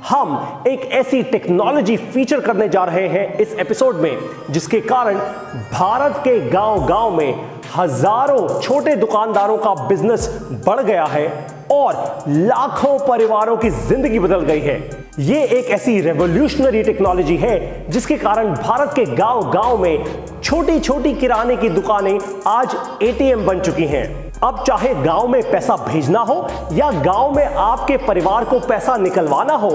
हम एक ऐसी टेक्नोलॉजी फीचर करने जा रहे हैं इस एपिसोड में जिसके कारण भारत के गांव-गांव में हजारों छोटे दुकानदारों का बिजनेस बढ़ गया है और लाखों परिवारों की जिंदगी बदल गई है। ये एक ऐसी रेवोल्यूशनरी टेक्नोलॉजी है जिसके कारण भारत के गांव-गांव में छोटी छोटी किराने की दुकानें आज एटीएम बन चुकी हैं। अब चाहे गांव में पैसा भेजना हो या गांव में आपके परिवार को पैसा निकलवाना हो,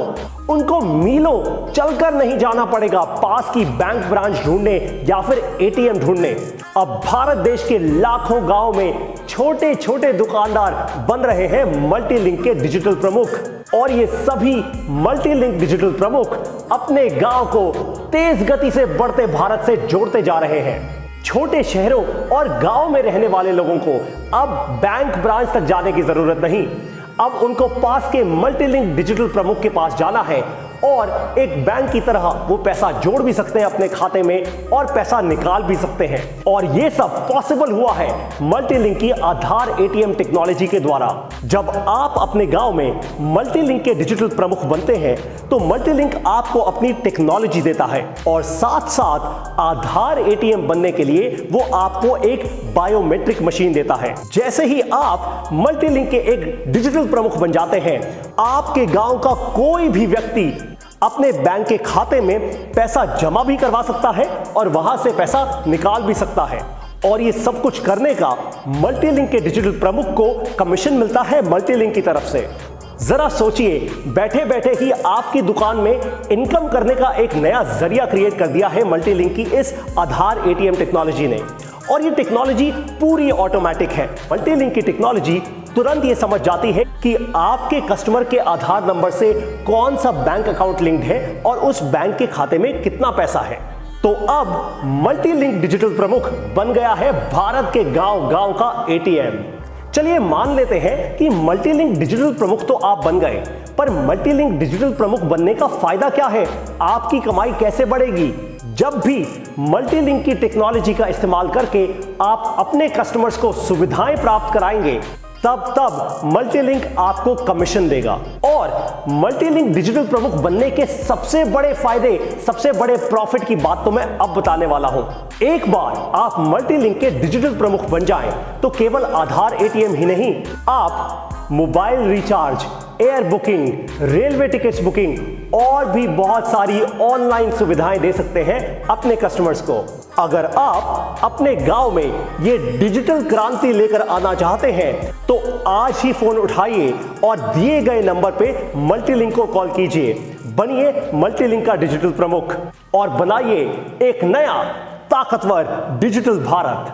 उनको मीलों चलकर नहीं जाना पड़ेगा पास की बैंक ब्रांच ढूंढने या फिर एटीएम ढूंढने। अब भारत देश के लाखों गांव में छोटे छोटे दुकानदार बन रहे हैं मल्टीलिंक के डिजिटल प्रमुख और ये सभी मल्टीलिंक डिजिटल प्रमुख अपने गांव को तेज गति से बढ़ते भारत से जोड़ते जा रहे हैं। छोटे शहरों और गांव में रहने वाले लोगों को अब बैंक ब्रांच तक जाने की जरूरत नहीं। अब उनको पास के मल्टीलिंक डिजिटल प्रमुख के पास जाना है और एक बैंक की तरह वो पैसा जोड़ भी सकते हैं अपने खाते में और पैसा निकाल भी सकते हैं। और ये सब पॉसिबल हुआ है मल्टीलिंक की आधार एटीएम टेक्नोलॉजी के द्वारा। जब आप अपने गांव में मल्टीलिंक के डिजिटल प्रमुख बनते हैं तो मल्टीलिंक आपको अपनी टेक्नोलॉजी देता है और साथ साथ आधार एटीएम बनने के लिए वो आपको एक बायोमेट्रिक मशीन देता है। जैसे ही आप मल्टीलिंक के एक डिजिटल प्रमुख बन जाते हैं, आपके गांव का कोई भी व्यक्ति अपने बैंक के खाते में पैसा जमा भी करवा सकता है और वहां से पैसा निकाल भी सकता है। और ये सब कुछ करने का मल्टीलिंक के डिजिटल प्रमुख को कमीशन मिलता है मल्टीलिंक की तरफ से। जरा सोचिए, बैठे बैठे ही आपकी दुकान में इनकम करने का एक नया जरिया क्रिएट कर दिया है मल्टीलिंक की इस आधार एटीएम टेक्नोलॉजी ने। और ये टेक्नोलॉजी पूरी ऑटोमेटिक है। मल्टीलिंक की टेक्नोलॉजी तुरंत ये समझ जाती है कि आपके कस्टमर के आधार नंबर से कौन सा बैंक अकाउंट लिंक्ड है और उस बैंक के खाते में कितना पैसा है। तो अब मल्टीलिंक डिजिटल प्रमुख बन गया है भारत के गांव-गांव का एटीएम। चलिए मान लेते हैं कि मल्टीलिंक डिजिटल प्रमुख तो आप बन गए, पर मल्टीलिंक डिजिटल प्रमुख बनने का फायदा क्या है? आपकी कमाई कैसे बढ़ेगी? जब भी मल्टीलिंक की टेक्नोलॉजी का इस्तेमाल करके आप अपने कस्टमर्स को सुविधाएं प्राप्त कराएंगे, तब मल्टीलिंक आपको कमीशन देगा। और मल्टीलिंक डिजिटल प्रमुख बनने के सबसे बड़े फायदे, सबसे बड़े प्रॉफिट की बात तो मैं अब बताने वाला हूं। एक बार आप मल्टीलिंक के डिजिटल प्रमुख बन जाएं तो केवल आधार एटीएम ही नहीं, आप mobile recharge, air booking, railway tickets booking और भी बहुत सारी ऑनलाइन सुविधाएं दे सकते हैं अपने कस्टमर्स को। अगर आप अपने गांव में ये डिजिटल क्रांति लेकर आना चाहते हैं तो आज ही फोन उठाइए और दिए गए नंबर पे मल्टीलिंक को कॉल कीजिए। बनिए मल्टीलिंक का डिजिटल प्रमुख और बनाइए एक नया ताकतवर डिजिटल भारत।